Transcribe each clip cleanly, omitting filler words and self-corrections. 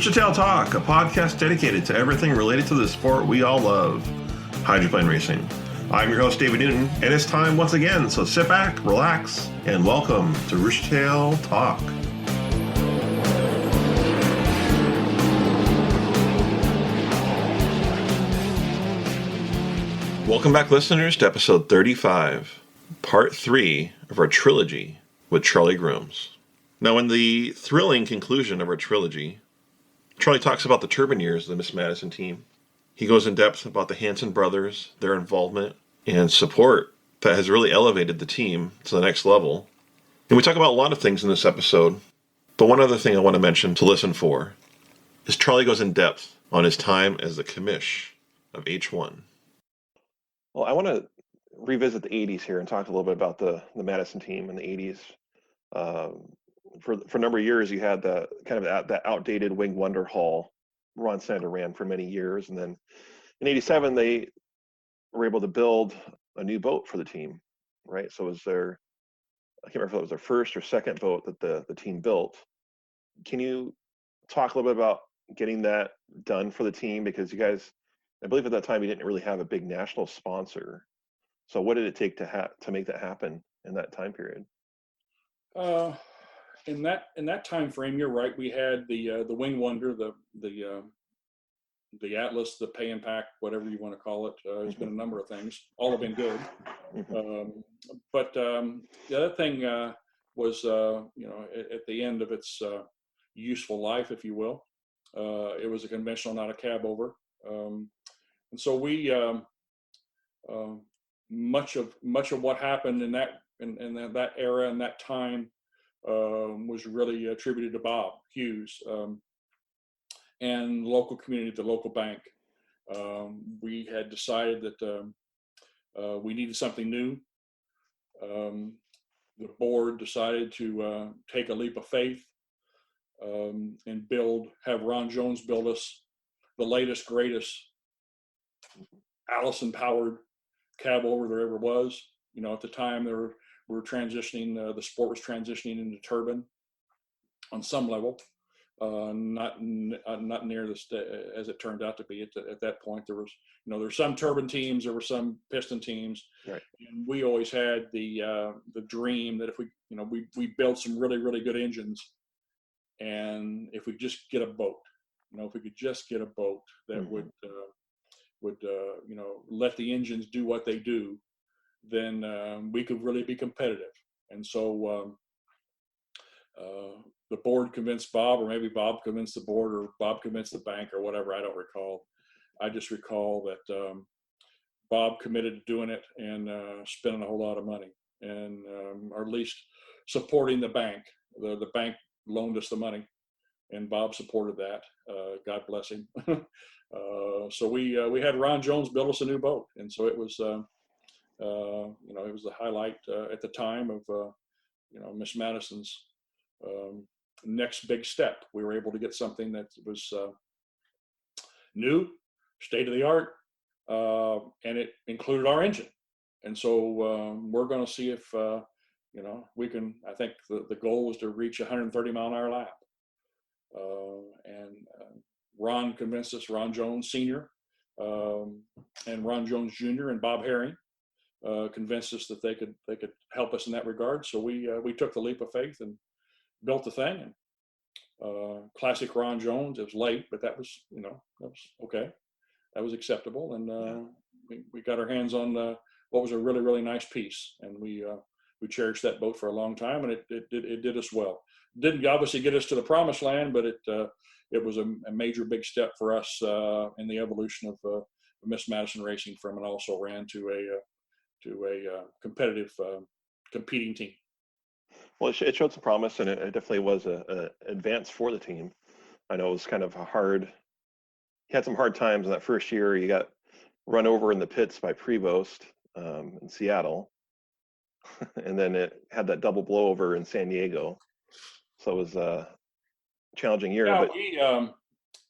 Roostertail Talk, a podcast dedicated to everything related to the sport we all love, hydroplane racing. I'm your host, David Newton, and it's time once again, so sit back, relax, and welcome to Roostertail Talk. Welcome back, listeners, to episode 35, part 3 of our trilogy with Charlie Grooms. Now, in the thrilling conclusion of our trilogy, Charlie talks about the turbine years of the Miss Madison team. He goes in depth about the Hanson Brothers, their involvement and support that has really elevated the team to the next level. And we talk about a lot of things in this episode, but one other thing I want to mention to listen for is Charlie goes in depth on his time as the commish of H1. Well, I want to revisit the 80s here and talk a little bit about the Madison team in the 80s. For a number of years, you had the kind of that outdated Wing Wonder Hull Ron Sander ran for many years, and then in '87 they were able to build a new boat for the team, right? So it was I can't remember if it was their first or second boat that the team built. Can you talk a little bit about getting that done for the team? Because you guys, I believe at that time you didn't really have a big national sponsor. So what did it take to make that happen in that time period? In that time frame, you're right. We had the Wing Wonder, the Atlas, the Pay and Pack, whatever you want to call it. It's been a number of things. All have been good. But the other thing was, at the end of its useful life, if you will, it was a conventional, not a cab over. And so we much of what happened in that era and that time was really attributed to Bob Hughes and the local community, the local bank. We had decided that we needed something new. The board decided to take a leap of faith and have Ron Jones build us the latest, greatest Allison-powered cab over there ever was. You know, at the time we were transitioning, the sport was transitioning into turbine on some level, not near this as it turned out to be. At that point, there were some turbine teams, there were some piston teams, right. And we always had the dream that if we built some really, really good engines, and if we just get a boat, if we could just get a boat that would let the engines do what they do, then we could really be competitive. And so the board convinced Bob, or maybe Bob convinced the board, or Bob convinced the bank, or whatever. I don't recall. I just recall that Bob committed to doing it and spending a whole lot of money, and or at least supporting the bank. The bank loaned us the money, and Bob supported that. God bless him. So we had Ron Jones build us a new boat, and so it was it was the highlight at the time of Miss Madison's next big step. We were able to get something that was new, state of the art, and it included our engine. And so we're going to see if we can. I think the goal was to reach 130 mile an hour lap, and Ron convinced us, Ron Jones Sr. And Ron Jones Jr. and Bob Herring convinced us that they could help us in that regard. So we took the leap of faith and built the thing. And classic Ron Jones. It was late, but that was okay. That was acceptable, and we got our hands on what was a really, really nice piece, and we cherished that boat for a long time, and it did us well. Didn't obviously get us to the promised land, but it was a major big step for us in the evolution of Miss Madison racing from an also ran to a competitive competing team. Well, it showed some promise, and it definitely was an advance for the team. I know it was kind of you had some hard times in that first year. You got run over in the pits by Prevost in Seattle, and then it had that double blowover in San Diego. So it was a challenging year. Yeah, but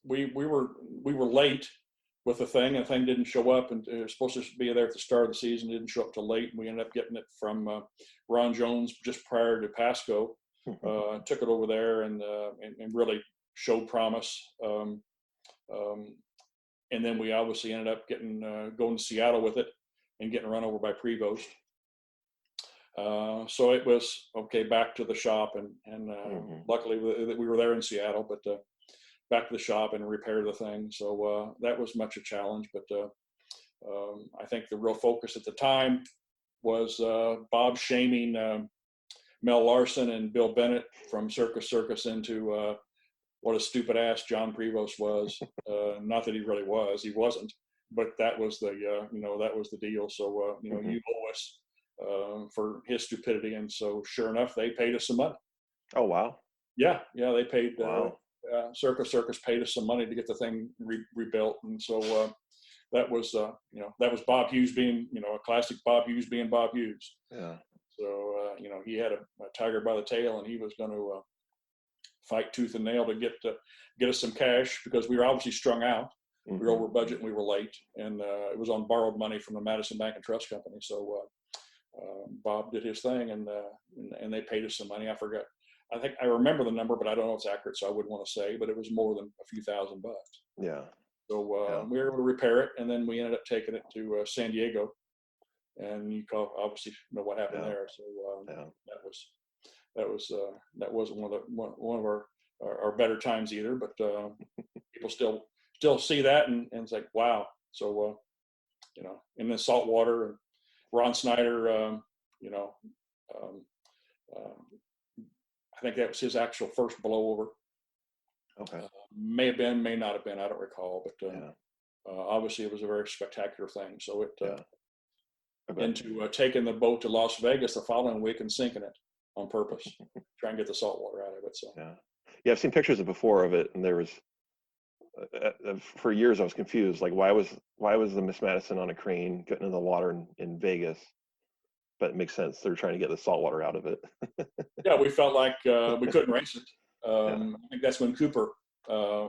we were late with the thing, and the thing didn't show up, and it was supposed to be there at the start of the season. It didn't show up till late, and we ended up getting it from Ron Jones just prior to Pasco. Took it over there and really showed promise. And then we obviously ended up going to Seattle with it and getting run over by Prevost. So it was okay, back to the shop, and luckily we were there in Seattle, but back to the shop and repair the thing. So that was much a challenge, but I think the real focus at the time was Bob shaming Mel Larson and Bill Bennett from Circus into what a stupid ass John Prevost was. Not that he really was, he wasn't, but that was the that was the deal. So you owe us for his stupidity, and so sure enough, they paid us some money. Oh wow! Yeah, they paid. Wow. Circus paid us some money to get the thing rebuilt, and so that was that was Bob Hughes being a classic Bob Hughes being Bob Hughes. Yeah. So he had a tiger by the tail, and he was going to fight tooth and nail to get us some cash, because we were obviously strung out. We were over budget and we were late, and it was on borrowed money from the Madison Bank and Trust Company. So Bob did his thing, and they paid us some money. I think I remember the number, but I don't know if it's accurate, so I wouldn't want to say, but it was more than a few $1,000. Yeah. So we were able to repair it, and then we ended up taking it to San Diego, and you obviously know what happened there. So that wasn't one of our better times either, but people still see that and it's like, wow. So in the saltwater, and Ron Snyder, I think that was his actual first blowover. Okay. May have been, may not have been, I don't recall, but obviously it was a very spectacular thing. So into taking the boat to Las Vegas the following week and sinking it on purpose, try and get the salt water out of it. So I've seen pictures before of it, and there was for years I was confused, like why was the Miss Madison on a crane getting in the water in Vegas? But it makes sense, they're trying to get the salt water out of it. Yeah, we felt like we couldn't race it. I think that's when Cooper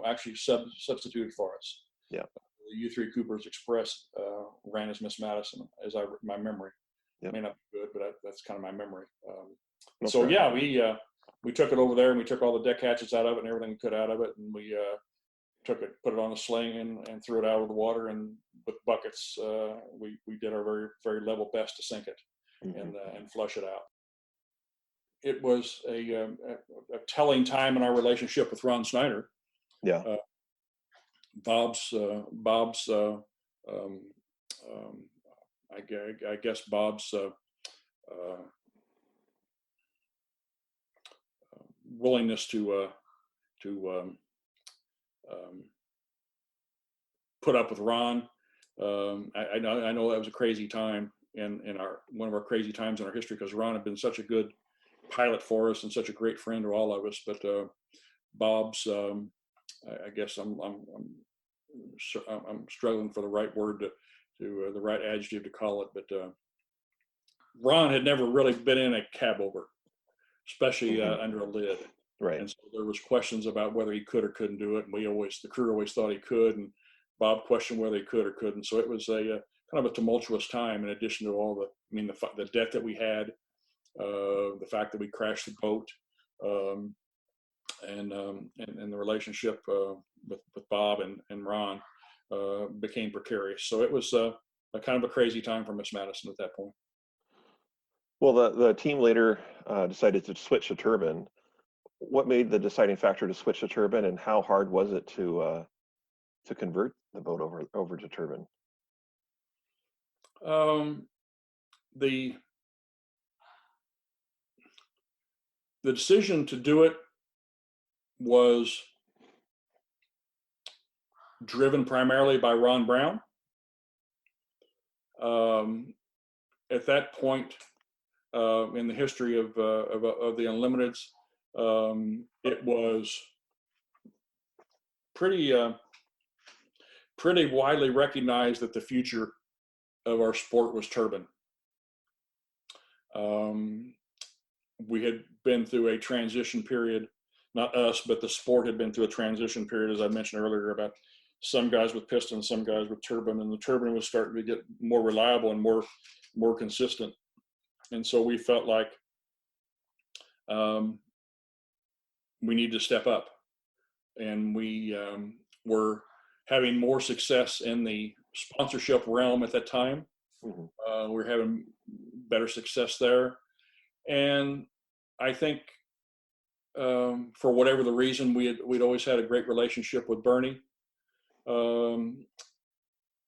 actually substituted for us. Yeah. The U3 Coopers Express ran as Miss Madison, as my memory. It may not be good, but that's kind of my memory. We took it over there, and we took all the deck hatches out of it and everything we could out of it, and we took it, put it on a sling, and threw it out of the water, and with buckets, we did our very, very level best to sink it and flush it out. It was a telling time in our relationship with Ron Snyder. Yeah. Bob's I guess Bob's willingness to put up with Ron. I know that was a crazy time in one of our crazy times in our history, because Ron had been such a good pilot for us and such a great friend to all of us. But Bob's, I guess I'm struggling for the right word to the right adjective to call it. But Ron had never really been in a cab over, especially under a lid. Right. And so there was questions about whether he could or couldn't do it. And the crew always thought he could, and Bob questioned whether he could or couldn't. So it was a kind of a tumultuous time, in addition to all the debt that we had, the fact that we crashed the boat, and the relationship with Bob and Ron became precarious. So it was a kind of a crazy time for Miss Madison at that point. Well, the team later decided to switch to turbine. What made the deciding factor to switch to turbine, and how hard was it to convert the boat over to turbine? The decision to do it was driven primarily by Ron Brown. At that point in the history of the Unlimiteds, it was pretty widely recognized that the future of our sport was turbine. We had been through a transition period, not us, but the sport had been through a transition period, as I mentioned earlier, about some guys with piston, some guys with turbine, and the turbine was starting to get more reliable and more consistent. And so we felt like we need to step up. and we were having more success in the sponsorship realm at that time. We were having better success there. And I think for whatever the reason, we'd always had a great relationship with Bernie.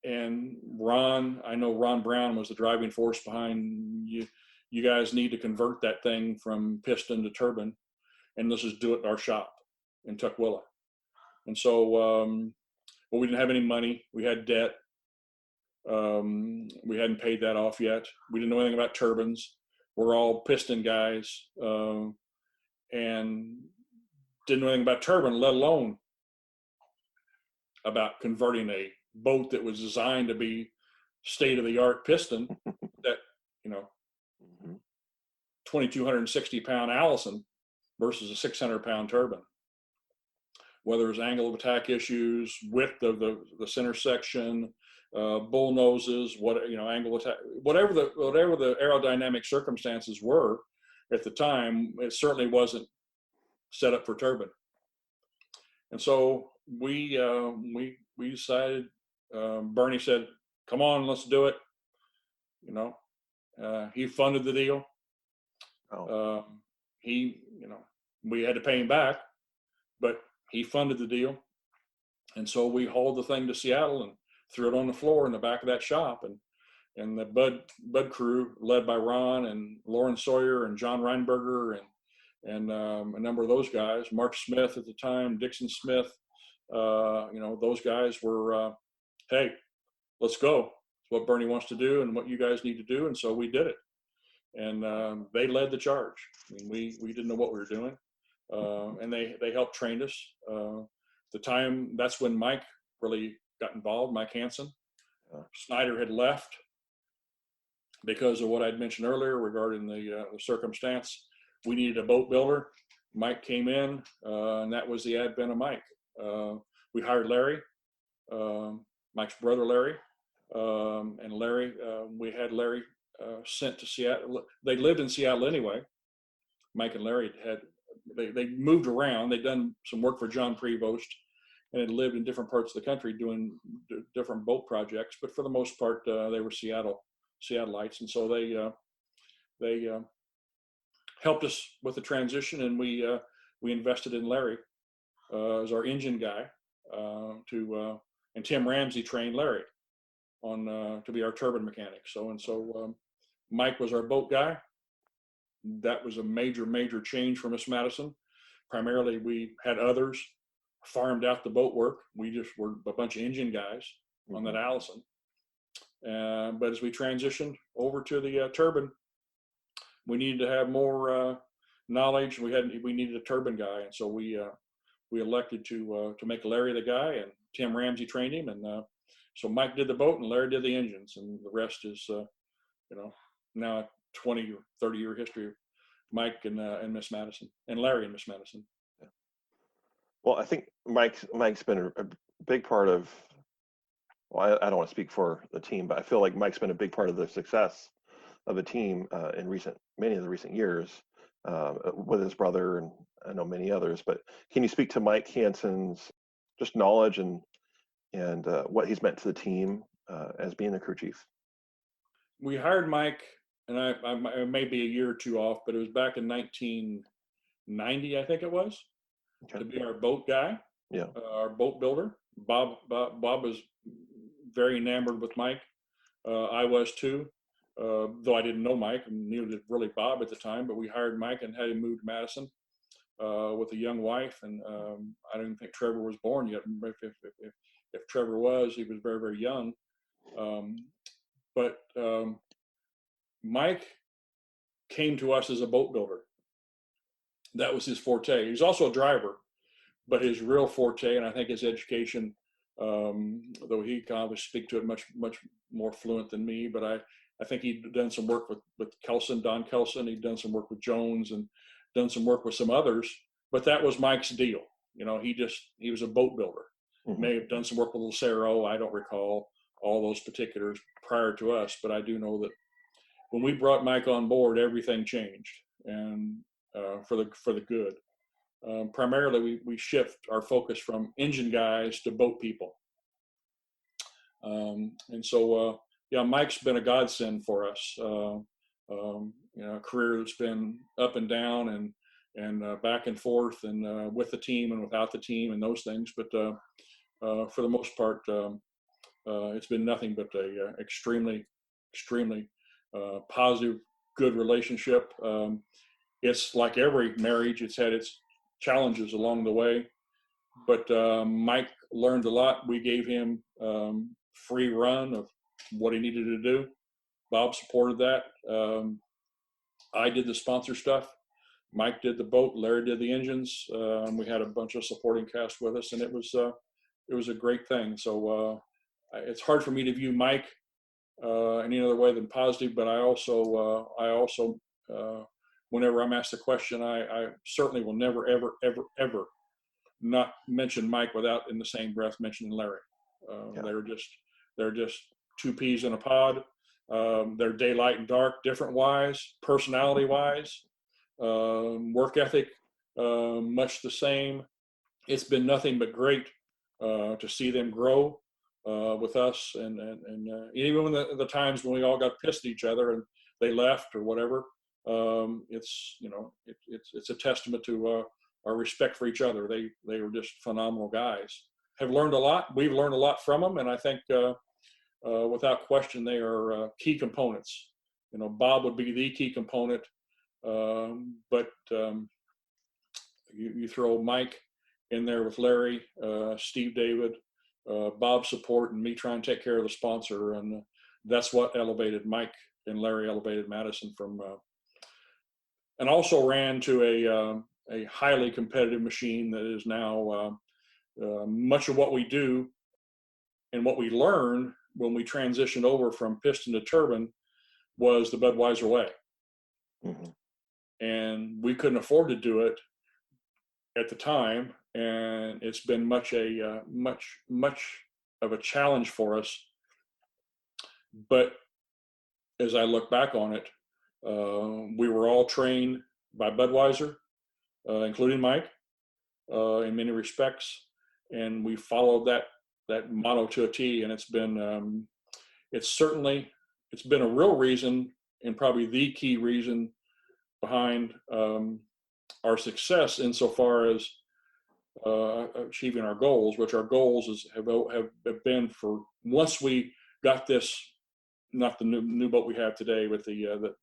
And Ron, I know Ron Brown was the driving force behind you guys need to convert that thing from piston to turbine, and let's just do it in our shop in Tukwila. And so, well, we didn't have any money. We had debt. We hadn't paid that off yet. We didn't know anything about turbines. We're all piston guys, and didn't know anything about turbine, let alone about converting a boat that was designed to be state-of-the-art piston that, 2,260 pound Allison versus a 600 pound turbine. Whether it's angle of attack issues, width of the center section, bull noses, angle attack, whatever the aerodynamic circumstances were at the time, it certainly wasn't set up for turbine. And so we decided. Bernie said, "Come on, let's do it." He funded the deal. We had to pay him back, but he funded the deal. And so we hauled the thing to Seattle and threw it on the floor in the back of that shop. And the Bud crew, led by Ron and Lauren Sawyer and John Reinberger and a number of those guys, Mark Smith at the time, Dixon Smith, those guys were, hey, let's go. It's what Bernie wants to do and what you guys need to do. And so we did it. And they led the charge. I mean, we didn't know what we were doing. And they helped train us. The time, that's when Mike really got involved, Mike Hanson. Snyder had left because of what I'd mentioned earlier regarding the circumstance. We needed a boat builder. Mike came in, and that was the advent of Mike. We hired Larry, Mike's brother Larry, and Larry, we had Larry sent to Seattle. They lived in Seattle anyway. Mike and Larry they moved around. They'd done some work for John Prevost and had lived in different parts of the country doing different boat projects. But for the most part, they were Seattleites, and so they helped us with the transition, and we invested in Larry as our engine guy, and Tim Ramsey trained Larry on to be our turbine mechanic. So Mike was our boat guy. That was a major change for Miss Madison. Primarily, we had others farmed out the boat work. We just were a bunch of engine guys on that Allison. But as we transitioned over to the turbine, we needed to have more knowledge. We needed a turbine guy, and so we elected to make Larry the guy, and Tim Ramsey trained him, and so Mike did the boat and Larry did the engines, and the rest is now a 20 or 30 year history of Mike and Miss Madison, and Larry and Miss Madison. Yeah. Well, I think Mike's been a big part of. Well, I don't want to speak for the team, but I feel like Mike's been a big part of the success of the team in many of the recent years with his brother, and I know many others. But can you speak to Mike Hanson's just knowledge and what he's meant to the team as being the crew chief? We hired Mike, and I may be a year or two off, but it was back in 1990, I think it was, to be our boat guy, our boat builder. Bob was very enamored with Mike. I was too, though I didn't know Mike and neither did really Bob at the time. But we hired Mike and had him move to Madison with a young wife, and I don't think Trevor was born yet. If Trevor was, he was very, very young. But Mike came to us as a boat builder. That was his forte. He was also a driver, but his real forte, and I think his education, though he can obviously speak to it much more fluent than me, but I think he'd done some work with Kelson, Don Kelson. He'd done some work with Jones and done some work with some others, but that was Mike's deal. He was a boat builder. Mm-hmm. May have done some work with Lucero. I don't recall all those particulars prior to us, but I do know that when we brought Mike on board, everything changed, and for the good. primarily we shift our focus from engine guys to boat people. And so, yeah, Mike's been a godsend for us. A career that's been up and down and back and forth, and with the team and without the team and those things. But for the most part, it's been nothing but a extremely positive, good relationship. It's like every marriage; it's had its challenges along the way. But Mike learned a lot. We gave him free run of what he needed to do. Bob supported that. I did the sponsor stuff. Mike did the boat. Larry did the engines. We had a bunch of supporting cast with us, and it was a great thing. So it's hard for me to view Mike any other way than positive. But I also whenever I'm asked a question, I certainly will never ever not mention Mike without in the same breath mentioning Larry. They're just two peas in a pod. They're daylight and dark, different wise, personality wise, work ethic, much the same. It's been nothing but great to see them grow with us, and even when the times when we all got pissed at each other and they left or whatever, it's a testament to our respect for each other. They were just phenomenal guys. Have learned a lot. We've learned a lot from them, and I think without question they are key components. Bob would be the key component, but you throw Mike in there with Larry, Steve David, Bob's support, and me trying to take care of the sponsor, and that's what elevated Mike and Larry elevated Madison from, and also ran to a highly competitive machine that is now much of what we do and what we learned when we transitioned over from piston to turbine was the Budweiser way. Mm-hmm. And we couldn't afford to do it at the time, and it's been much of a challenge for us. But as I look back on it, we were all trained by Budweiser, including Mike, in many respects, and we followed that motto to a T. And it's been a real reason, and probably the key reason behind our success insofar as achieving our goals, which our goals have been for once we got this, not the new boat we have today with the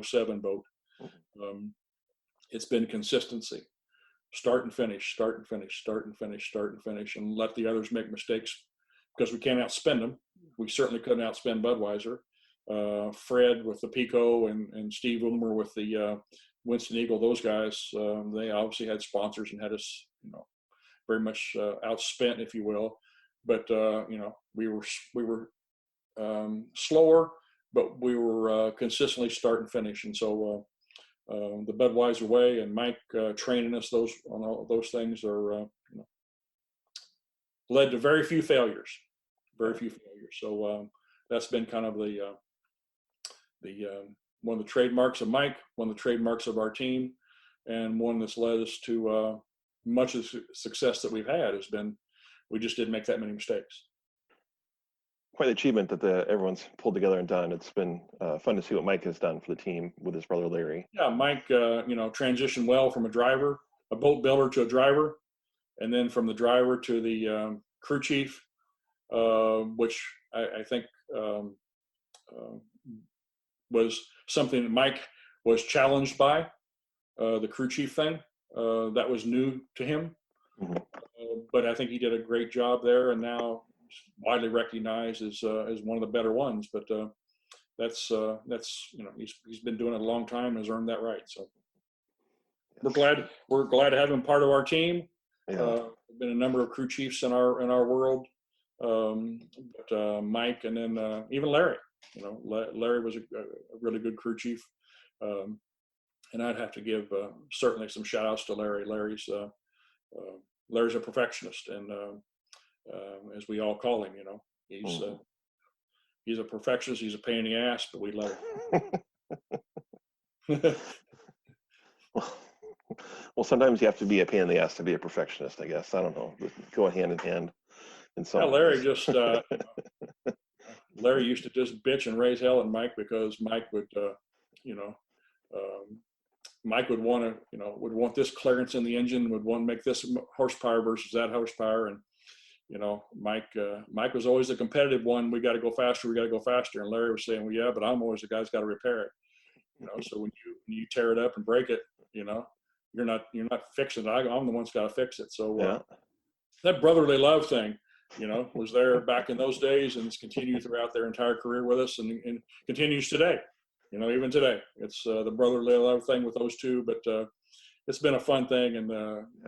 07 boat. It's been consistency, start and finish, and let the others make mistakes because we can't outspend them. We certainly couldn't outspend Budweiser. Fred with the Pico and Steve Ulmer with the Winston Eagle, those guys, they obviously had sponsors and had us, very much outspent, if you will. But we were slower, but we were consistently start and finish. And so the Budweiser way and Mike training us on all those things are led to very few failures. So that's been kind of the one of the trademarks of Mike, one of the trademarks of our team, and one that's led us to much of the success that we've had has been we just didn't make that many mistakes. Quite an achievement that everyone's pulled together and done. It's been fun to see what Mike has done for the team with his brother Larry. Yeah, Mike, transitioned well from a boat builder to a driver, and then from the driver to the crew chief, which I think was something that Mike was challenged by, the crew chief thing. That was new to him. Mm-hmm. But I think he did a great job there, and now widely recognized as one of the better ones. But that's he's been doing it a long time and has earned that right. So we're glad to have him part of our team. Yeah. There've been a number of crew chiefs in our world, but Mike and then even Larry. Larry was a really good crew chief, and I'd have to give certainly some shout outs to Larry. Larry's a perfectionist, and as we all call him, he's a perfectionist. He's a pain in the ass, but we love him. Well, sometimes you have to be a pain in the ass to be a perfectionist, I guess. I don't know. Go hand in hand in some Yeah, ways. Larry used to just bitch and raise hell at Mike because Mike would, you know, um, Mike would want this clearance in the engine, would want to make this horsepower versus that horsepower. And, Mike was always the competitive one. We got to go faster. We got to go faster. And Larry was saying, well, yeah, but I'm always the guy who's got to repair it. So when you tear it up and break it, you're not fixing it. I'm the one who's got to fix it. So that brotherly love thing, was there back in those days, and it's continued throughout their entire career with us, and continues today. Even today, it's the brotherly love thing with those two. But it's been a fun thing, and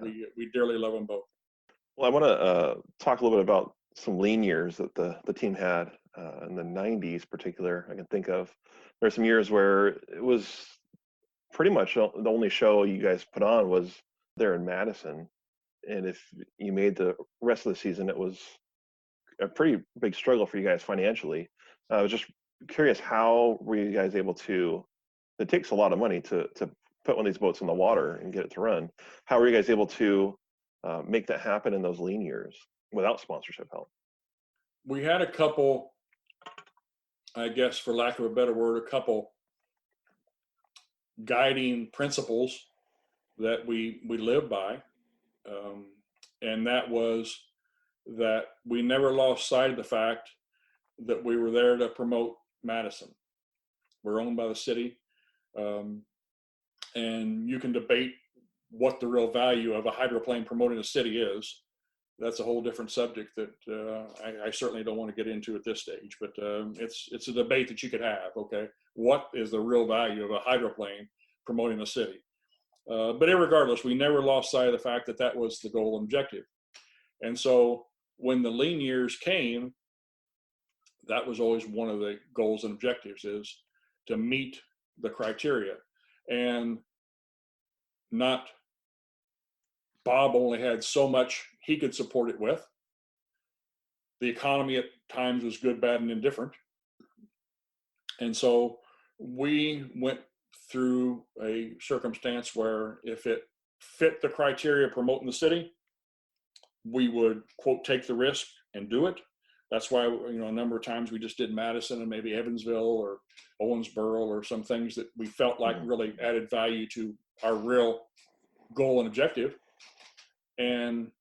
we dearly love them both. Well, I want to talk a little bit about some lean years that the team had in the 90s, particular. I can think of. There are some years where it was pretty much the only show you guys put on was there in Madison. And if you made the rest of the season, it was a pretty big struggle for you guys financially. I was just curious, how were you guys able to, it takes a lot of money to put one of these boats in the water and get it to run. How were you guys able to make that happen in those lean years without sponsorship help? We had a couple, I guess, for lack of a better word, a couple guiding principles that we live by. And that was that we never lost sight of the fact that we were there to promote Madison. We're owned by the city. And you can debate what the real value of a hydroplane promoting a city is. That's a whole different subject that I certainly don't want to get into at this stage, but it's a debate that you could have. Okay, what is the real value of a hydroplane promoting a city? But irregardless, we never lost sight of the fact that that was the goal and objective. And so when the lean years came, that was always one of the goals and objectives, is to meet the criteria. And not Bob only had so much he could support it with. The economy at times was good, bad, and indifferent. And so we went through a circumstance where if it fit the criteria promoting the city, we would, quote, take the risk and do it. That's why, a number of times we just did Madison and maybe Evansville or Owensboro or some things that we felt like really added value to our real goal and objective. And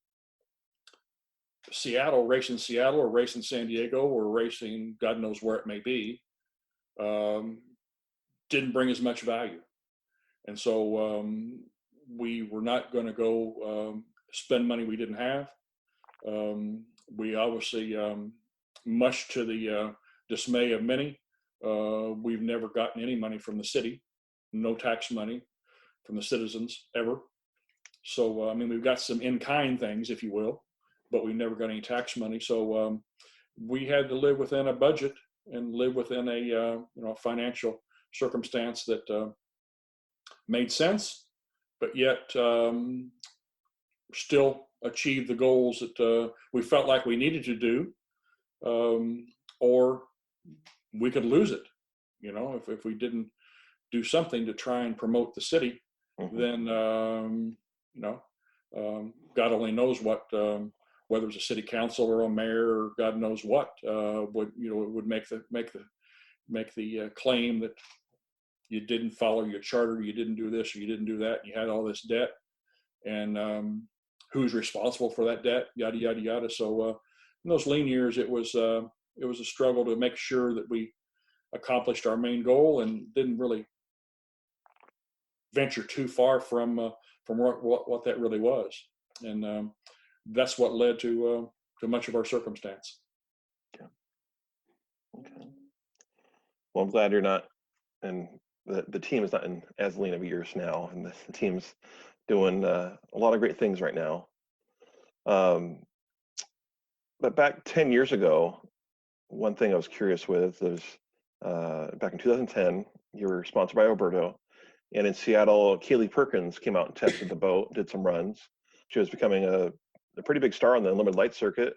Seattle, racing Seattle or racing San Diego or racing God knows where it may be, didn't bring as much value. And so we were not going to go spend money we didn't have. We obviously, much to the dismay of many, we've never gotten any money from the city, no tax money from the citizens ever. So, we've got some in-kind things, if you will, but we've never got any tax money. So we had to live within a budget and live within a financial circumstance that made sense, but yet still achieve the goals that we felt like we needed to do, or we could lose it. If we didn't do something to try and promote the city, then God only knows what, whether it's a city council or a mayor or God knows what would make the claim that you didn't follow your charter, you didn't do this, or you didn't do that, and you had all this debt, and who's responsible for that debt, yada yada yada. So in those lean years, it was a struggle to make sure that we accomplished our main goal and didn't really venture too far from what that really was, and that's what led to much of our circumstance. Okay. Well, I'm glad you're not, and the team is not in as lean of years now, and the team's doing a lot of great things right now. But back 10 years ago, one thing I was curious with is back in 2010, you were sponsored by Alberto, and in Seattle, Kaylee Perkins came out and tested the boat, did some runs. She was becoming a pretty big star on the unlimited light circuit.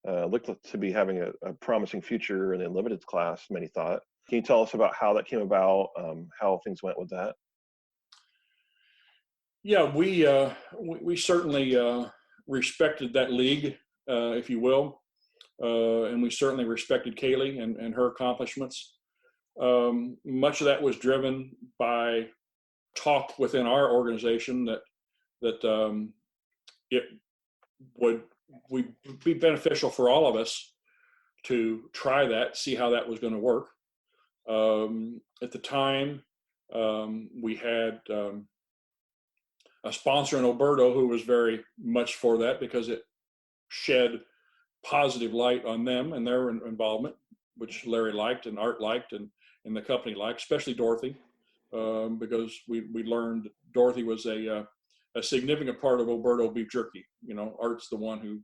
Looked to be having a promising future in the unlimited class, many thought. Can you tell us about how that came about, how things went with that? Yeah, we certainly respected that league, if you will, and we certainly respected Kaylee and her accomplishments. Much of that was driven by talk within our organization that it would be beneficial for all of us to try that, see how that was going to work. At the time, we had a sponsor in Oberto who was very much for that because it shed positive light on them and their involvement, which Larry liked and Art liked and the company liked, especially Dorothy, because we learned Dorothy was a significant part of Oberto beef jerky. You know, Art's the one who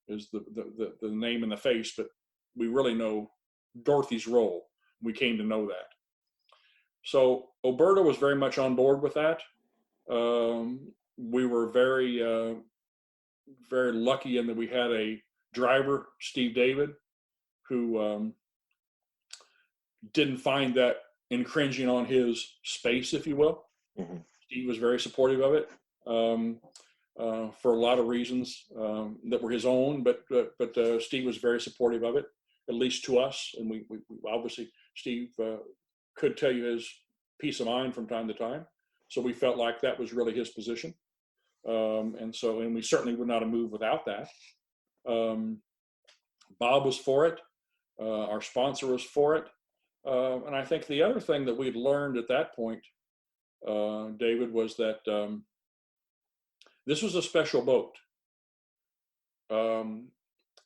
is the name and the face, but we really know Dorothy's role. We came to know that. So Oberto was very much on board with that. We were very, very lucky in that we had a driver, Steve David, who didn't find that infringing on his space, if you will. Mm-hmm. Steve was very supportive of it for a lot of reasons that were his own, but Steve was very supportive of it, at least to us. And we obviously, Steve could tell you his peace of mind from time to time. So we felt like that was really his position. And we certainly would not have moved without that. Bob was for it. Our sponsor was for it. And I think the other thing that we'd learned at that point, David, was that this was a special boat.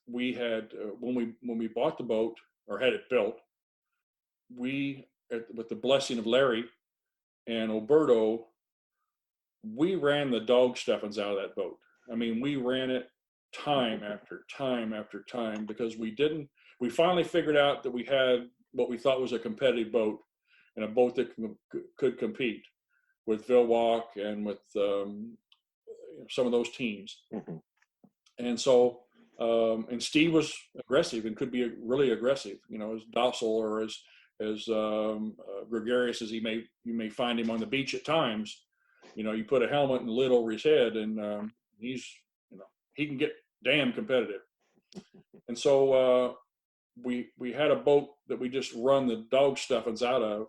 We had, when we bought the boat or had it built, with the blessing of Larry and Oberto, we ran the dog stuffings out of that boat. I mean, we ran it time after time after time because we finally figured out that we had what we thought was a competitive boat and a boat that could compete with Vilwalk and with some of those teams. Mm-hmm. And so, and Steve was aggressive and could be really aggressive, you know, as docile or as gregarious as you may find him on the beach at times. You know, you put a helmet and a lid over his head and he can get damn competitive. And so we had a boat that we just run the dog stuffings out of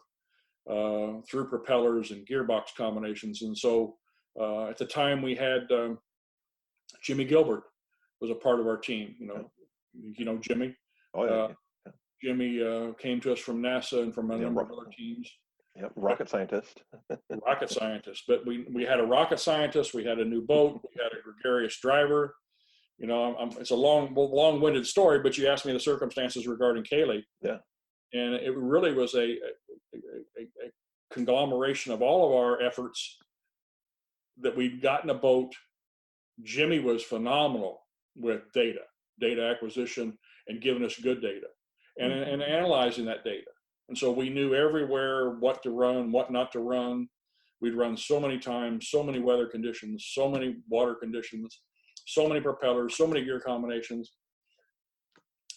through propellers and gearbox combinations. And so at the time we had Jimmy Gilbert was a part of our team. You know Jimmy. Oh yeah. Jimmy came to us from NASA and from a number of other teams. Yep, rocket scientist. Rocket scientist. But we had a rocket scientist. We had a new boat. We had a gregarious driver. You know, it's a long-winded story, but you asked me the circumstances regarding Kaylee. Yeah. And it really was a conglomeration of all of our efforts that we'd gotten a boat. Jimmy was phenomenal with data acquisition and giving us good data and analyzing that data. And so we knew everywhere what to run, what not to run. We'd run so many times, so many weather conditions, so many water conditions, so many propellers, so many gear combinations.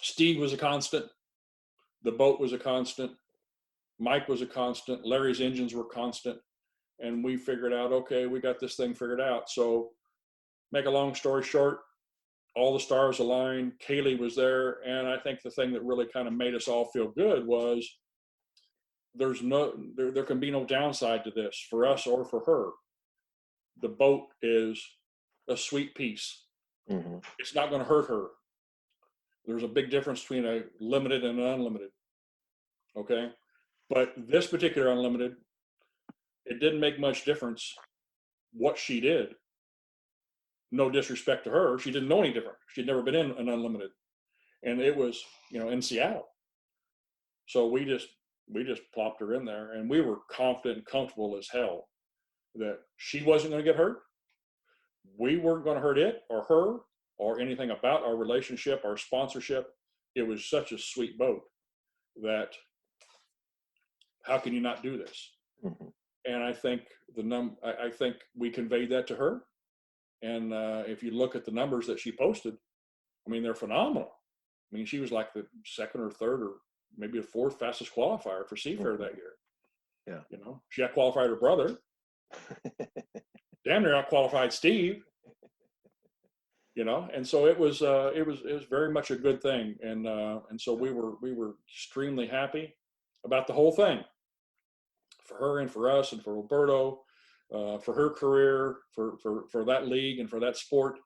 Steve was a constant. The boat was a constant. Mike was a constant. Larry's engines were constant. And we figured out, okay, we got this thing figured out. So make a long story short, all the stars aligned. Kaylee was there. And I think the thing that really kind of made us all feel good was there can be no downside to this for us or for her. The boat is a sweet piece. Mm-hmm. It's not going to hurt her. There's a big difference between a limited and an unlimited. Okay. But this particular unlimited, it didn't make much difference what she did. No disrespect to her. She didn't know any different. She'd never been in an unlimited. And it was, in Seattle. So we just plopped her in there and we were confident and comfortable as hell that she wasn't going to get hurt. We weren't going to hurt it or her or anything about our relationship, our sponsorship. It was such a sweet boat that how can you not do this? Mm-hmm. And I think I think we conveyed that to her. And if you look at the numbers that she posted, I mean, they're phenomenal. I mean, she was like the second or third or maybe the fourth fastest qualifier for Seafair that year. Yeah. She had qualified her brother. damn near out-qualified Steve, and so it was very much a good thing, and so we were extremely happy about the whole thing, for her and for us and for Roberto, for her career, for that league and for that sport,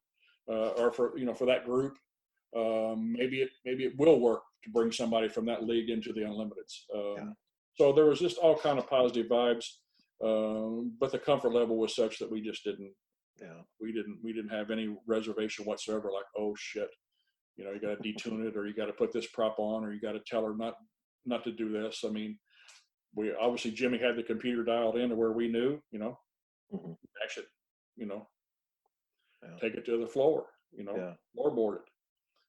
or for that group. Maybe it will work to bring somebody from that league into the Unlimiteds. So there was just all kind of positive vibes, but the comfort level was such that we just didn't. Yeah. We didn't have any reservation whatsoever. Like, oh shit, you got to detune it, or you got to put this prop on, or you got to tell her not to do this. I mean, we obviously, Jimmy had the computer dialed in to where we knew, Mm-hmm. actually, take it to the floor, floorboard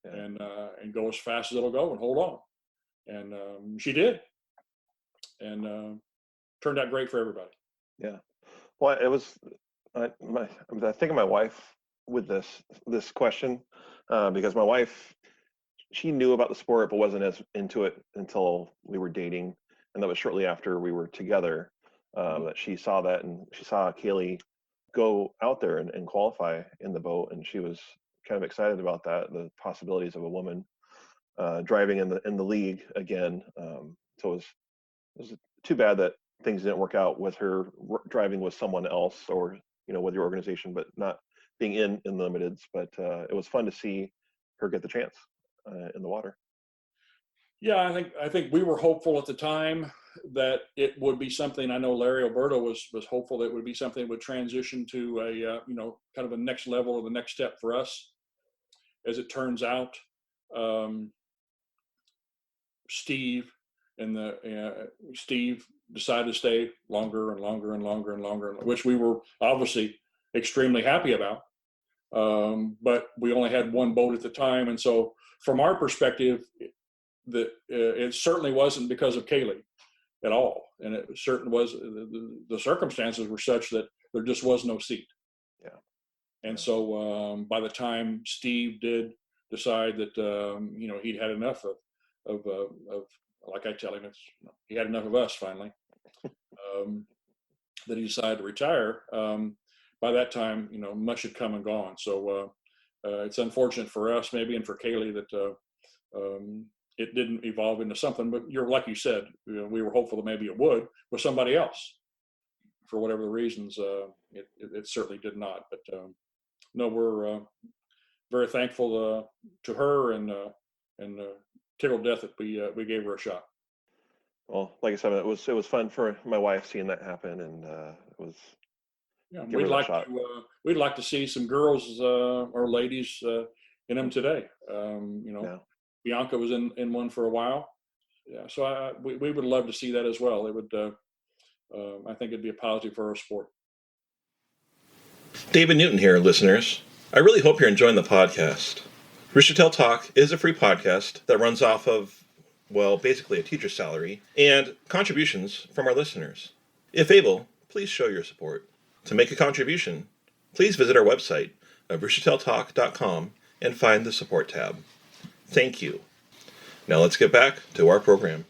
it, and go as fast as it'll go and hold on. And she did, and turned out great for everybody. Yeah. Well, it was. I think of my wife with this question, because my wife, she knew about the sport but wasn't as into it until we were dating, and that was shortly after we were together, that she saw that, and she saw Kaylee go out there and qualify in the boat, and she was kind of excited about that, the possibilities of a woman driving in the league again. So it was too bad that things didn't work out with her driving with someone else, or with your organization, but not being in limiteds. But it was fun to see her get the chance in the water. Yeah, I think we were hopeful at the time that it would be something. I know Larry Alberto was hopeful that it would be something that would transition to a kind of a next level or the next step for us. As it turns out, Steve decided to stay longer and longer and longer and longer, which we were obviously extremely happy about. But we only had one boat at the time, and so from our perspective, it certainly wasn't because of Kaylee at all, and it certainly was. The circumstances were such that there just was no seat. Yeah. And so by the time Steve did decide that he'd had enough of like I tell him, he had enough of us finally, that he decided to retire. By that time, much had come and gone. So it's unfortunate for us, maybe, and for Kaylee that it didn't evolve into something. But like you said, we were hopeful that maybe it would with somebody else. For whatever the reasons, it certainly did not. But no, we're very thankful to her and tickled death that we gave her a shot. Well, like I said, it was fun for my wife seeing that happen, and it was. Yeah, we'd like to see some girls or ladies in them today. Bianca was in one for a while. Yeah, so we would love to see that as well. It would. I think it'd be a positive for our sport. David Newton here, listeners. I really hope you're enjoying the podcast. Roostertail Talk is a free podcast that runs off of, well, basically a teacher's salary and contributions from our listeners. If able, please show your support. To make a contribution, please visit our website at roostertailtalk.com and find the support tab. Thank you. Now let's get back to our program.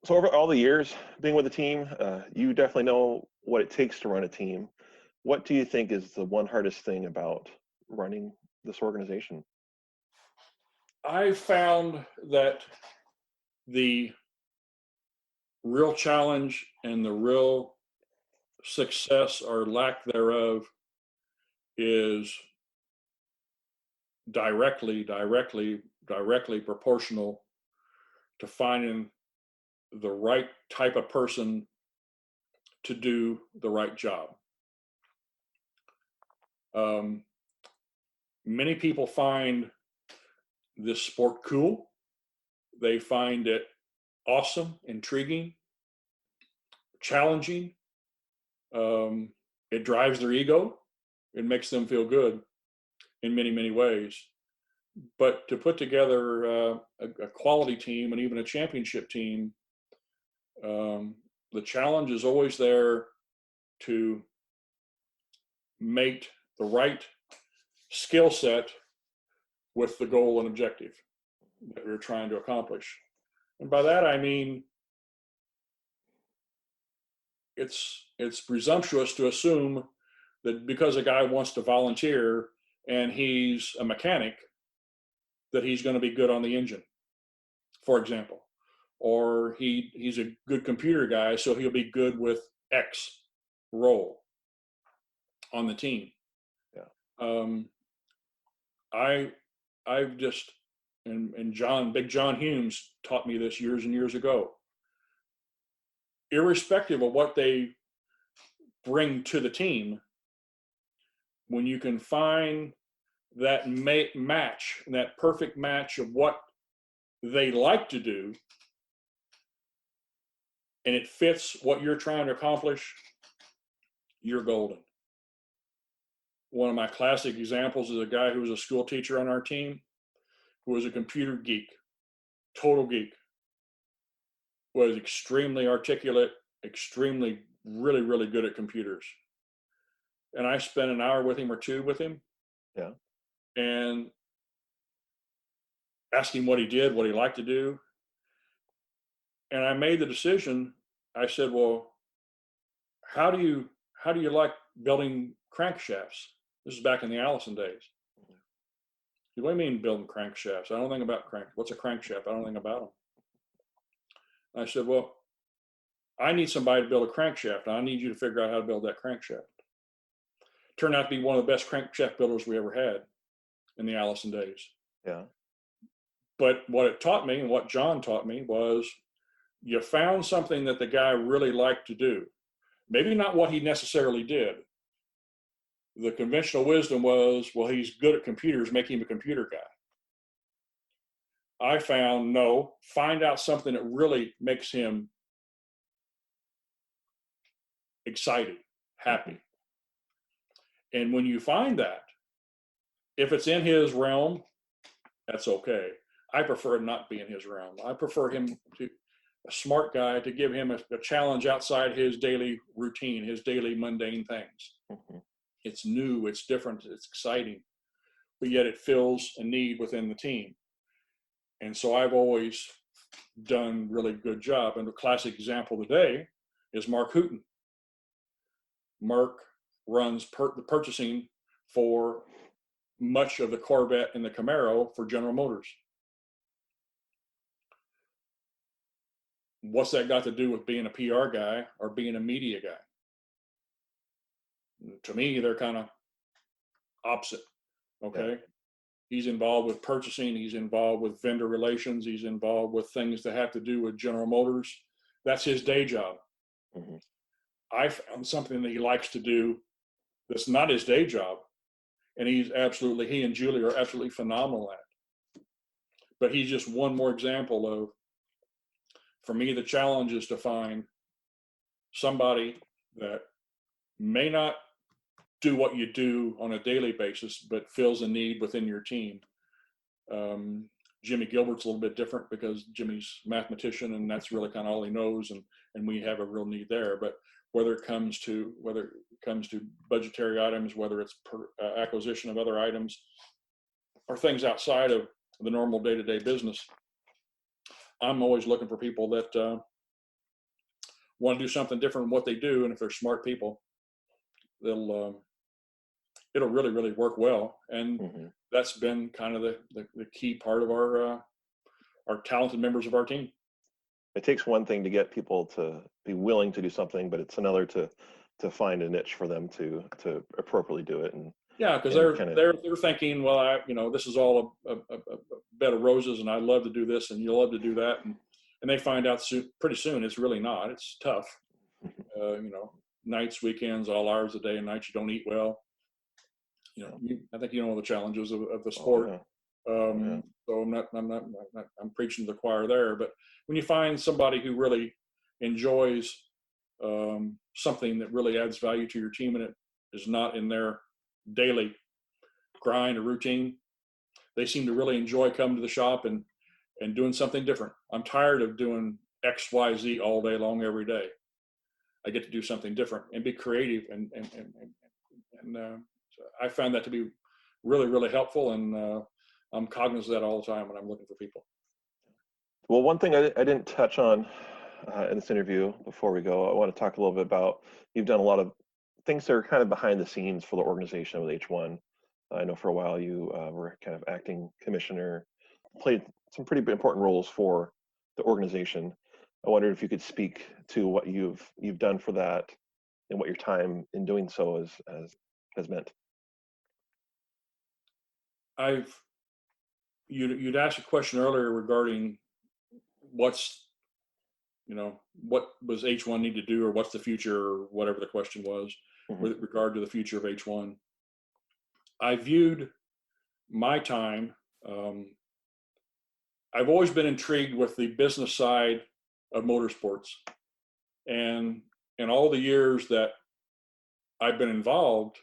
So over all the years being with the team, you definitely know what it takes to run a team. What do you think is the one hardest thing about running this organization? I found that the real challenge and the real success or lack thereof is directly proportional to finding the right type of person to do the right job. Many people find this sport cool. They find it awesome, intriguing, challenging. It drives their ego. It makes them feel good in many, many ways. But to put together a quality team and even a championship team, the challenge is always there to mate the right skill set with the goal and objective that we're trying to accomplish. And by that, I mean, it's presumptuous to assume that because a guy wants to volunteer and he's a mechanic, that he's going to be good on the engine, for example, or he's a good computer guy, so he'll be good with X role on the team. Yeah. I've just, and Big John Humes taught me this years and years ago. Irrespective of what they bring to the team, when you can find that match, that perfect match of what they like to do, and it fits what you're trying to accomplish, you're golden. One of my classic examples is a guy who was a school teacher on our team, who was a computer geek, total geek, was extremely articulate, extremely, really, really good at computers. And I spent an hour with him or two with him. Yeah. And asked him what he did, what he liked to do. And I made the decision. I said, well, how do you like building crankshafts? This is back in the Allison days. What do you mean building crankshafts? I don't think about what's a crankshaft? I don't think about them. I said, well, I need somebody to build a crankshaft. And I need you to figure out how to build that crankshaft. Turned out to be one of the best crankshaft builders we ever had in the Allison days. Yeah. But what it taught me, and what John taught me, was you found something that the guy really liked to do. Maybe not what he necessarily did. The conventional wisdom was, well, he's good at computers, make him a computer guy. I found, no, find out something that really makes him excited, happy. And when you find that, if it's in his realm, that's okay. I prefer it not be in his realm. I prefer him to, a smart guy, to give him a challenge outside his daily routine, his daily mundane things. Mm-hmm. It's new, it's different, it's exciting, but yet it fills a need within the team. And so I've always done really good job. And the classic example today is Mark Hooten. Mark runs the purchasing for much of the Corvette and the Camaro for General Motors. What's that got to do with being a PR guy or being a media guy? To me, they're kind of opposite. Okay. Yeah. He's involved with purchasing. He's involved with vendor relations. He's involved with things that have to do with General Motors. That's his day job. Mm-hmm. I found something that he likes to do that's not his day job. And he and Julie are absolutely phenomenal at it. But he's just one more example of, for me, the challenge is to find somebody that may not do what you do on a daily basis, but fills a need within your team. Jimmy Gilbert's a little bit different because Jimmy's a mathematician and that's really kind of all he knows, and we have a real need there. But whether it comes to budgetary items, whether it's acquisition of other items, or things outside of the normal day-to-day business, I'm always looking for people that want to do something different than what they do. And if they're smart people, it'll really, really work well. And mm-hmm. That's been kind of the key part of our talented members of our team. It takes one thing to get people to be willing to do something, but it's another to find a niche for them to appropriately do it. And yeah, because they're thinking, well, this is all a bed of roses, and I love to do this, and you love to do that, and they find out pretty soon it's really not. It's tough. Nights, weekends, all hours of the day and night. You don't eat well. I think you know the challenges of the sport. Oh, yeah. So I'm preaching to the choir there. But when you find somebody who really enjoys something that really adds value to your team and it is not in their daily grind or routine, they seem to really enjoy coming to the shop and doing something different. I'm tired of doing X, Y, Z all day long every day. I get to do something different and be creative, and so I found that to be really, really helpful, and I'm cognizant of that all the time when I'm looking for people. Well, one thing I didn't touch on in this interview before we go, I want to talk a little bit about, you've done a lot of things that are kind of behind the scenes for the organization with H1. I know for a while you were kind of acting commissioner, played some pretty important roles for the organization. I wondered if you could speak to what you've done for that and what your time in doing so has meant. You'd asked a question earlier regarding what was H1 need to do, or what's the future, or whatever the question was, with regard to the future of H1. I viewed my time, I've always been intrigued with the business side of motorsports. And in all the years that I've been involved,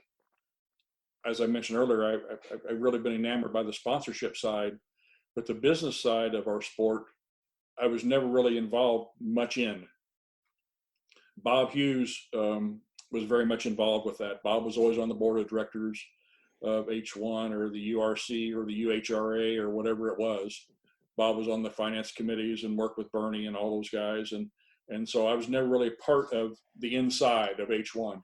as I mentioned earlier, I've really been enamored by the sponsorship side, but the business side of our sport, I was never really involved much in. Bob Hughes was very much involved with that. Bob was always on the board of directors of H1 or the URC or the UHRA or whatever it was. Bob was on the finance committees and worked with Bernie and all those guys. And so I was never really a part of the inside of H1.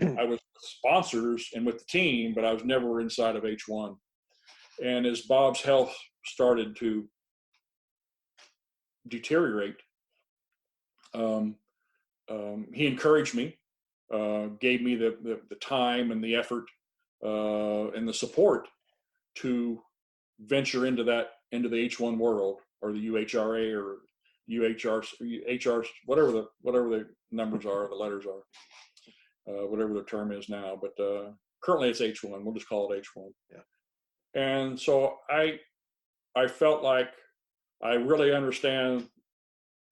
I was with sponsors and with the team, but I was never inside of H1. And as Bob's health started to deteriorate, he encouraged me, gave me the time and the effort and the support to venture into the H1 world, or the UHRA or HR, whatever the numbers are, the letters are, whatever the term is now. But currently it's H1. We'll just call it H1. Yeah. And so I felt like I really understand.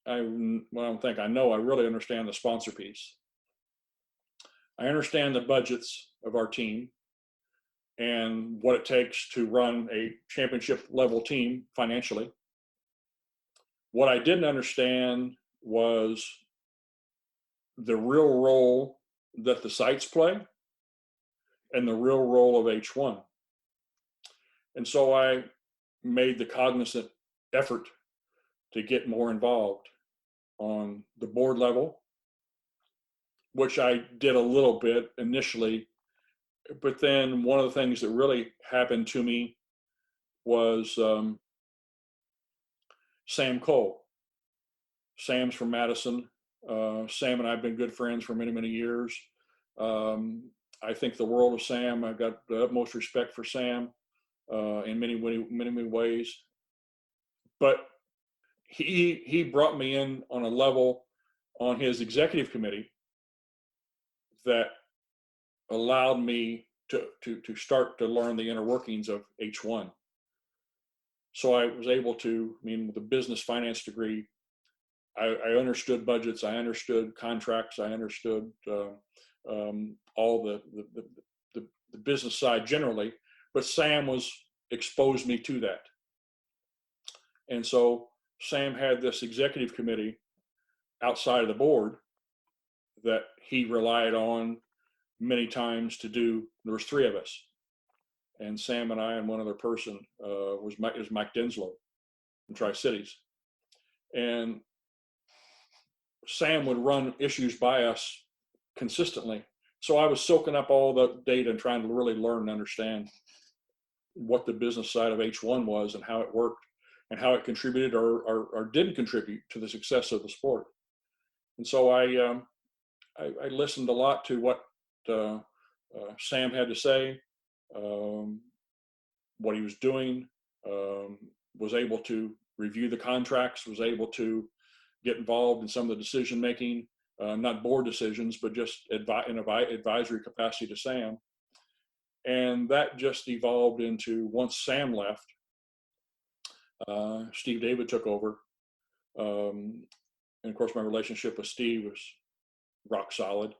I really understand the sponsor piece. I understand the budgets of our team and what it takes to run a championship level team financially. What I didn't understand was the real role that the sites play and the real role of H1. And so I made the cognizant effort to get more involved on the board level, which I did a little bit initially. But then one of the things that really happened to me was Sam Cole. Sam's from Madison. Sam and I have been good friends for many, many years. I think the world of Sam. I've got the utmost respect for Sam in many ways. But he brought me in on a level on his executive committee that allowed me to start to learn the inner workings of H1. So I was able to, with a business finance degree, I understood budgets, I understood contracts, I understood all the business side generally, but Sam exposed me to that. And so Sam had this executive committee outside of the board that he relied on many times to do. There was three of us, and Sam and I and one other person was Mike Denslow from Tri-Cities. And Sam would run issues by us consistently. So I was soaking up all the data and trying to really learn and understand what the business side of H1 was and how it worked and how it contributed or didn't contribute to the success of the sport. And so I listened a lot to what Sam had to say, what he was doing, was able to review the contracts, was able to get involved in some of the decision making, not board decisions, but just in advisory capacity to Sam. And that just evolved into, once Sam left, Steve David took over. And of course, my relationship with Steve was rock solid.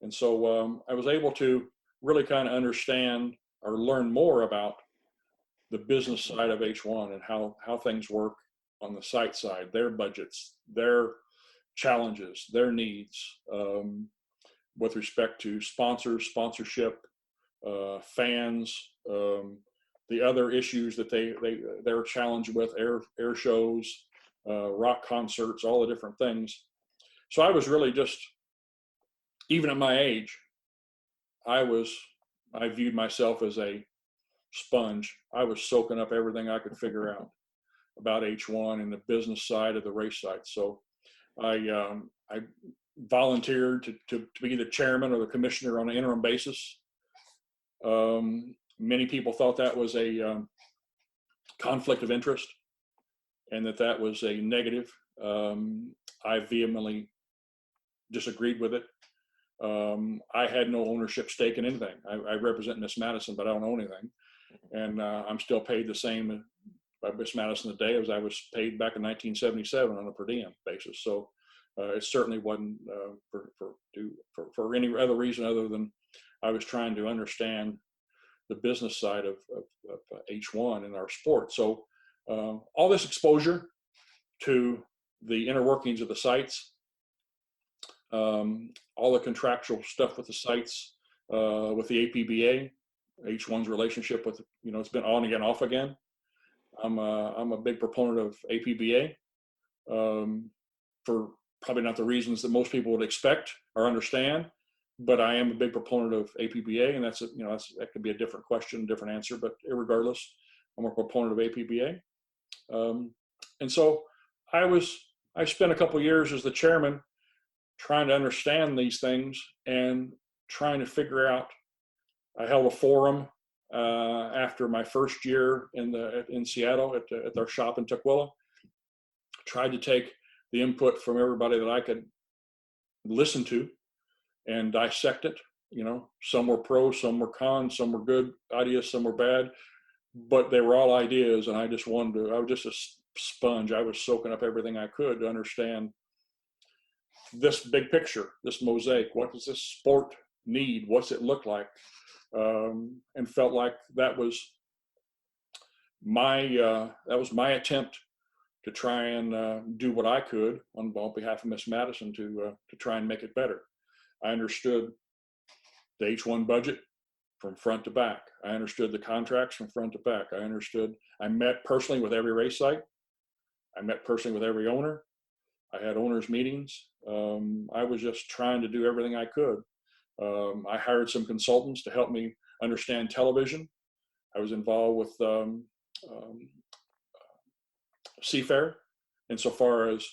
And so I was able to really kind of understand or learn more about the business side of H1 and how things work on the site side, their budgets, their challenges, their needs, with respect to sponsors, sponsorship, fans, the other issues that they're challenged with, air shows, rock concerts, all the different things. So I was really just even at my age, I viewed myself as a sponge. I was soaking up everything I could figure out about H1 and the business side of the race site. So I volunteered to be the chairman or the commissioner on an interim basis. Many people thought that was a conflict of interest and that was a negative. I vehemently disagreed with it. I had no ownership stake in anything. I represent Miss Madison, but I don't own anything. And I'm still paid the same by Miss Madison today as I was paid back in 1977 on a per diem basis. So it certainly wasn't for any other reason other than I was trying to understand the business side of H1 in our sport. So all this exposure to the inner workings of the sites, all the contractual stuff with the sites, with the APBA, H1's relationship with, it's been on again, off again. I'm a big proponent of APBA for probably not the reasons that most people would expect or understand, but I am a big proponent of APBA, and that could be a different question, different answer, but irregardless, I'm a proponent of APBA. And so I spent a couple of years as the chairman trying to understand these things and trying to figure out. I held a forum after my first year in Seattle at our shop in Tukwila. Tried to take the input from everybody that I could listen to and dissect it. Some were pro, some were con, some were good ideas, some were bad, but they were all ideas. And I was just a sponge. I was soaking up everything I could to understand this big picture, this mosaic. What does this sport need? What's it look like? And felt like that was my attempt to try and do what I could on behalf of Miss Madison to try and make it better. I understood the H1 budget from front to back. I understood the contracts from front to back. I met personally with every race site. I met personally with every owner. I had owners meetings. I was just trying to do everything I could. I hired some consultants to help me understand television. I was involved with Seafair insofar as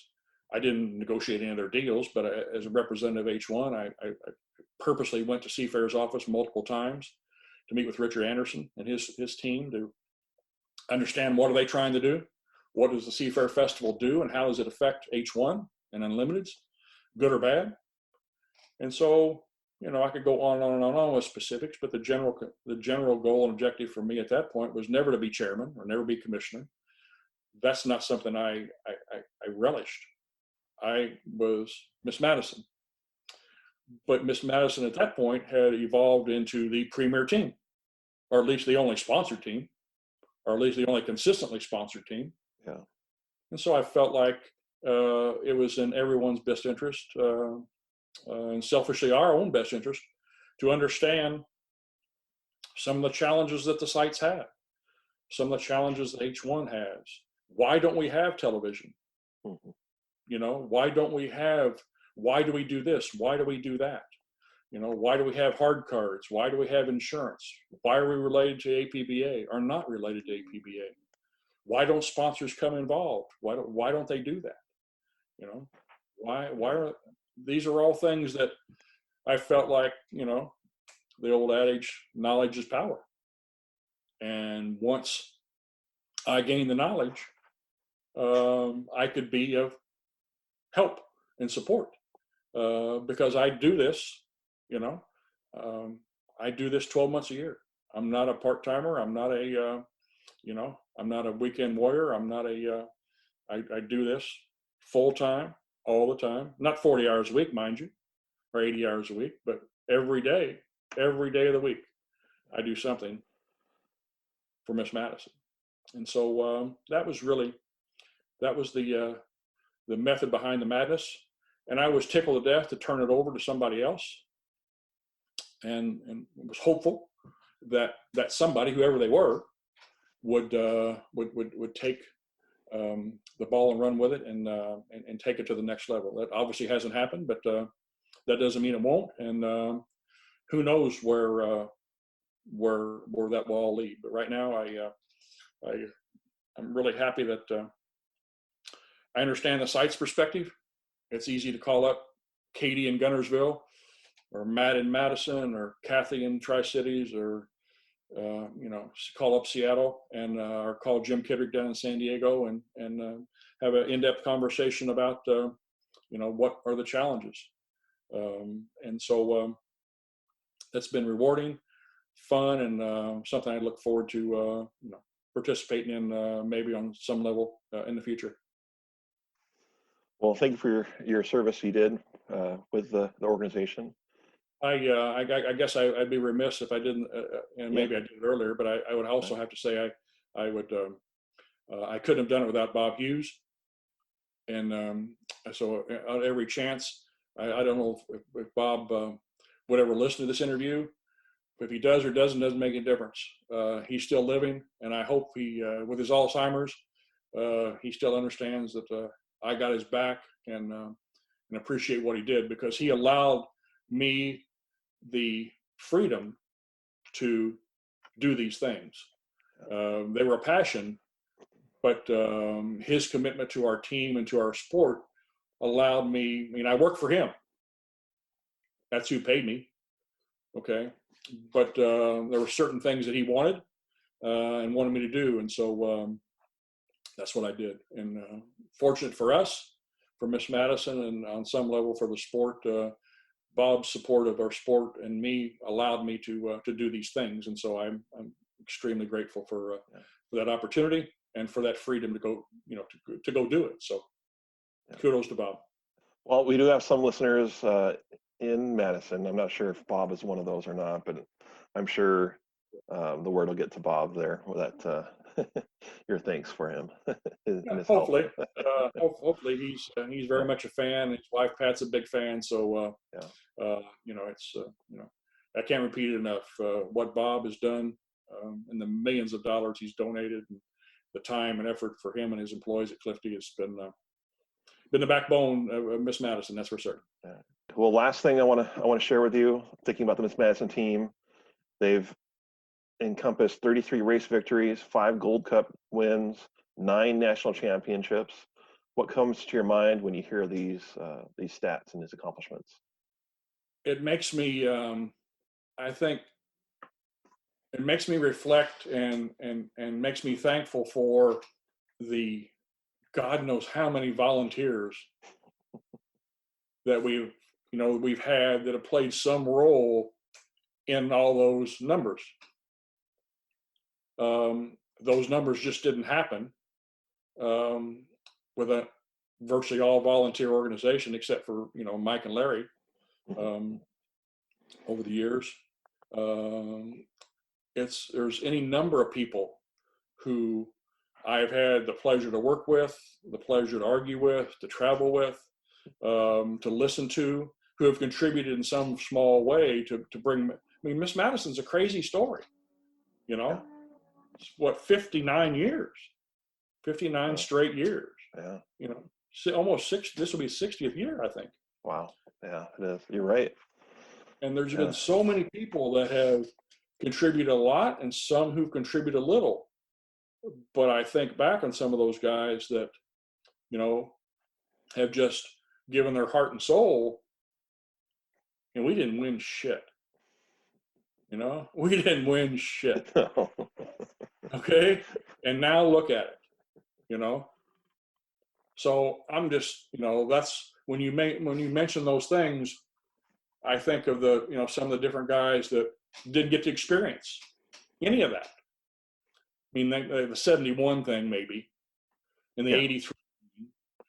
I didn't negotiate any of their deals, but as a representative of H1, I purposely went to Seafair's office multiple times to meet with Richard Anderson and his team to understand what are they trying to do, what does the Seafair Festival do, and how does it affect H1 and Unlimiteds, good or bad. And so, I could go on and on with specifics, but the general goal and objective for me at that point was never to be chairman or never be commissioner. That's not something I relished. I was Miss Madison. But Miss Madison at that point had evolved into the premier team, or at least the only sponsored team, or at least the only consistently sponsored team. Yeah. And so I felt like it was in everyone's best interest, and selfishly our own best interest, to understand some of the challenges that the sites have, some of the challenges that H1 has. Why don't we have television? Mm-hmm. Why do we do this? Why do we do that? Why do we have hard cards? Why do we have insurance? Why are we related to APBA or not related to APBA? Why don't sponsors come involved? Why don't they do that? Why are these are all things that I felt like, the old adage, knowledge is power. And once I gained the knowledge, I could be of help and support, because I do this, I do this 12 months a year. I'm not a part-timer. I'm not I'm not a weekend warrior. I do this full time, all the time, not 40 hours a week, mind you, or 80 hours a week, but every day of the week, I do something for Miss Madison. And so that was the method behind the madness. And I was tickled to death to turn it over to somebody else, and was hopeful that somebody, whoever they were, would take the ball and run with it and take it to the next level. That obviously hasn't happened, but that doesn't mean it won't. And who knows where that will all lead. But right now, I'm really happy that I understand the site's perspective. It's easy to call up Katie in Gunnersville, or Matt in Madison, or Kathy in Tri-Cities, or call up Seattle, and or call Jim Kidrick down in San Diego, and have an in-depth conversation about what are the challenges. And so that's been rewarding, fun, and something I look forward to participating in maybe on some level in the future. Well, thank you for your service you did with the organization. I guess I'd be remiss if I didn't, and maybe I did it earlier, but I would also have to say I couldn't have done it without Bob Hughes. And so on every chance, I don't know if Bob would ever listen to this interview. If he does or doesn't make a difference. He's still living, and I hope he, with his Alzheimer's, he still understands that I got his back, and appreciate what he did, because he allowed me the freedom to do these things. They were a passion, but his commitment to our team and to our sport allowed me. I worked for him. That's who paid me. Okay. But there were certain things that he wanted and wanted me to do. And so that's what I did. And fortunate for us, for Miss Madison, and on some level for the sport, Bob's support of our sport and me allowed me to do these things. And so I'm extremely grateful for that opportunity and for that freedom to go, to go do it. So kudos to Bob. Well, we do have some listeners in Madison. I'm not sure if Bob is one of those or not, but I'm sure the word will get to Bob there with that your thanks for him. Hopefully, hopefully he's very much a fan. His wife Pat's a big fan, so it's I can't repeat it enough. What Bob has done and the millions of dollars he's donated, and the time and effort for him and his employees at Clifty has been the backbone of Miss Madison. That's for certain. Well, last thing I want to share with you, thinking about the Miss Madison team, they've encompassed 33 race victories, 5 Gold Cup wins, 9 national championships. What comes to your mind when you hear these stats and these accomplishments? It makes me, I think, it makes me reflect and makes me thankful for the God knows how many volunteers that we've had that have played some role in all those numbers. Those numbers just didn't happen with a virtually all volunteer organization, except for Mike and Larry over the years. There's any number of people who I've had the pleasure to work with, the pleasure to argue with, to travel with, to listen to, who have contributed in some small way to bring. Miss Madison's a crazy story, It's, 59 years, 59 straight years. Yeah. Almost 60. This will be 60th year, I think. Wow. Yeah, it is. You're right. And there's been so many people that have contributed a lot, and some who've contributed a little. But I think back on some of those guys that, have just given their heart and soul, and we didn't win shit. We didn't win shit. Okay. And now look at it, So I'm just, that's when you mention those things, I think of some of the different guys that didn't get to experience any of that. The 71 thing maybe, and the 83,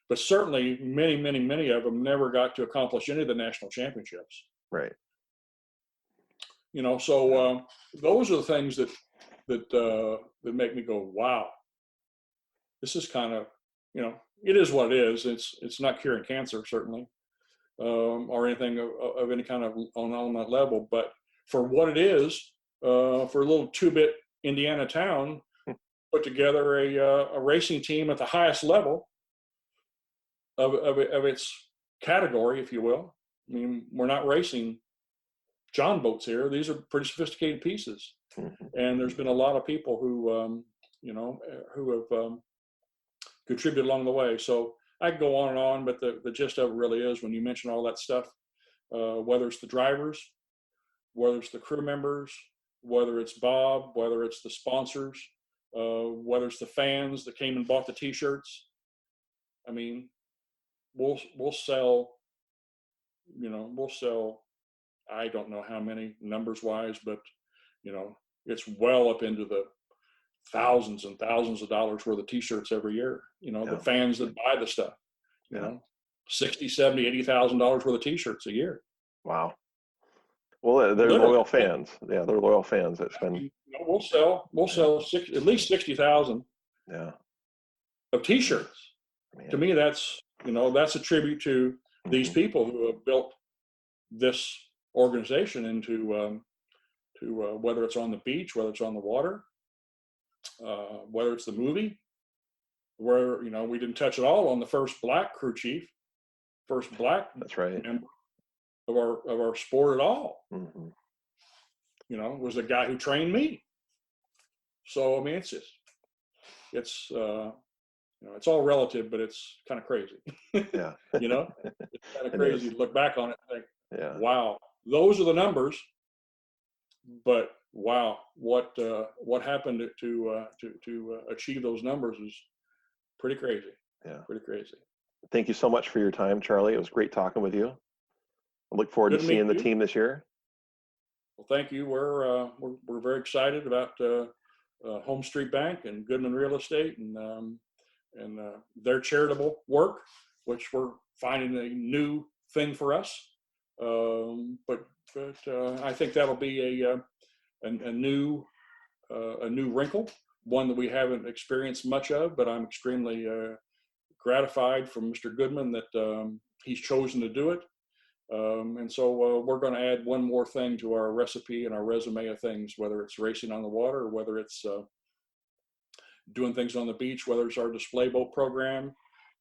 but certainly many, many, many of them never got to accomplish any of the national championships. Right. So those are the things that make me go, wow, this is kind of, it is what it is. It's not curing cancer, certainly, or anything of any kind of on that level. But for what it is, for a little 2-bit Indiana town, put together a racing team at the highest level of its category, if you will, I mean, we're not racing John boats here. These are pretty sophisticated pieces. And there's been a lot of people who, who have contributed along the way. So I could go on, but the gist of it really is when you mention all that stuff, whether it's the drivers, whether it's the crew members, whether it's Bob, whether it's the sponsors, whether it's the fans that came and bought the T-shirts. I mean, we'll sell, I don't know how many numbers wise, but it's well up into the thousands and thousands of dollars worth of T-shirts every year. The fans that buy the stuff, $60,000, $70,000, $80,000 worth of T-shirts a year. Wow. Well, they're loyal fans. Yeah, they're loyal fans that spend. We'll sell at least 60,000 of T-shirts. Man. To me, that's a tribute to these people who have built this organization into whether it's on the beach, whether it's on the water, whether it's the movie, where we didn't touch at all on the first black crew chief, first black that's right member of our sport at all. Was the guy who trained me. So I mean, it's it's all relative, but it's kind of crazy. Yeah. It's kind of crazy to look back on it and think, wow, those are the numbers. But wow, what happened to achieve those numbers is pretty crazy. Yeah, pretty crazy. Thank you so much for your time, Charlie. It was great talking with you. I look forward to seeing the team this year. Well, thank you. We're very excited about Home Street Bank and Goodman Real Estate and their charitable work, which we're finding a new thing for us. But I think that'll be a new wrinkle, one that we haven't experienced much of. But I'm extremely gratified from Mr. Goodman that he's chosen to do it. And so we're going to add one more thing to our recipe and our resume of things, whether it's racing on the water, or whether it's doing things on the beach, whether it's our display boat program,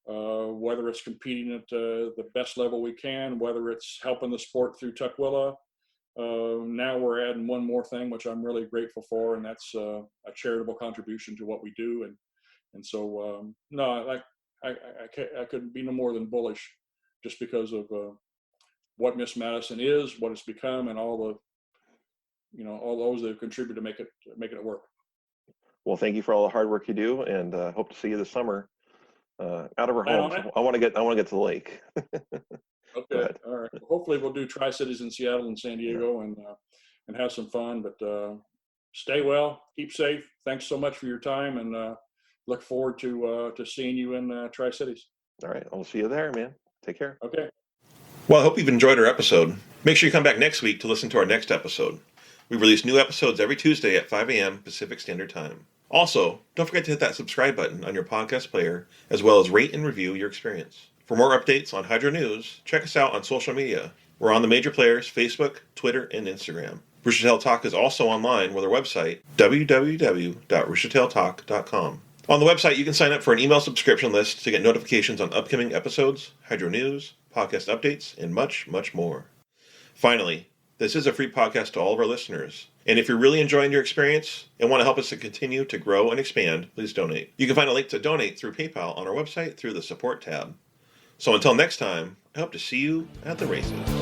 whether it's competing at the best level we can, whether it's helping the sport through Tukwila. Now we're adding one more thing, which I'm really grateful for, and that's a charitable contribution to what we do. And so, no, I couldn't be no more than bullish just because of what Miss Madison is, what it's become, and all those that have contributed to making it work. Well, thank you for all the hard work you do, and hope to see you this summer out of our homes. I want to get to the lake. Okay, all right. Well, hopefully, we'll do Tri-Cities in Seattle and San Diego and have some fun. But stay well, keep safe. Thanks so much for your time, and look forward to seeing you in Tri-Cities. All right, I'll see you there, man. Take care. Okay. Well, I hope you've enjoyed our episode. Make sure you come back next week to listen to our next episode. We release new episodes every Tuesday at 5 a.m. Pacific Standard Time. Also, don't forget to hit that subscribe button on your podcast player, as well as rate and review your experience. For more updates on Hydro News, check us out on social media. We're on the major players, Facebook, Twitter, and Instagram. Roostertail Talk is also online with our website, www.roostertailtalk.com. On the website, you can sign up for an email subscription list to get notifications on upcoming episodes, Hydro News, podcast updates, and much, much more. Finally, this is a free podcast to all of our listeners. And if you're really enjoying your experience and want to help us to continue to grow and expand, please donate. You can find a link to donate through PayPal on our website through the support tab. So until next time, I hope to see you at the races.